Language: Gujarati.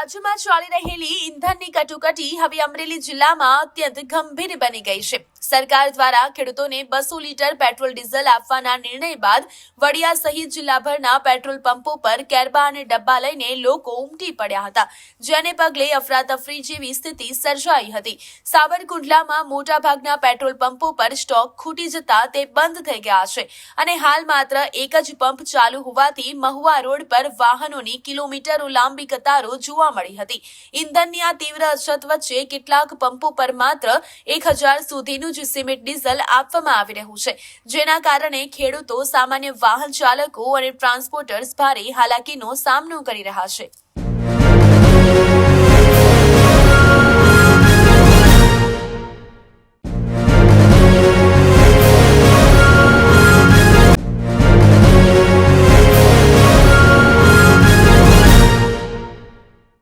રાજ્યમાં ચાલી રહેલી ઇંધણની કટોકટી હવે અમરેલી જિલ્લામાં અત્યંત ગંભીર બની ગઈ છે। સરકાર દ્વારા ખેડૂતોને 200 લીટર પેટ્રોલ ડીઝલ આપવાના નિર્ણય બાદ વડિયા સહિત જિલ્લાભરના પેટ્રોલ પંપો પર કેરબા અને ડબ્બા લઈને લોકો ઉમટી પડ્યા હતા, જેને પગલે અફરાતફરી જેવી સ્થિતિ સર્જાઈ હતી। સાવરકુંડલામાં મોટાભાગના પેટ્રોલ પંપો પર સ્ટોક ખૂટી જતા તે બંધ થઈ ગયા છે અને હાલ માત્ર એક જ પંપ ચાલુ હોવાથી મહુવા રોડ પર વાહનોની કિલોમીટરો લાંબી કતારો જોવા મળી હતી। ઇંધણની આ તીવ્ર અછત વચ્ચે કેટલાક પંપો પર માત્ર 1000 સુધીનું જ સિમેન્ટ ડીઝલ આપવામાં આવી રહ્યું છે, જેના કારણે ખેડૂતો, સામાન્ય વાહન ચાલકો અને ટ્રાન્સપોર્ટર્સ ભારે હાલાકીનો સામનો કરી રહ્યા છે।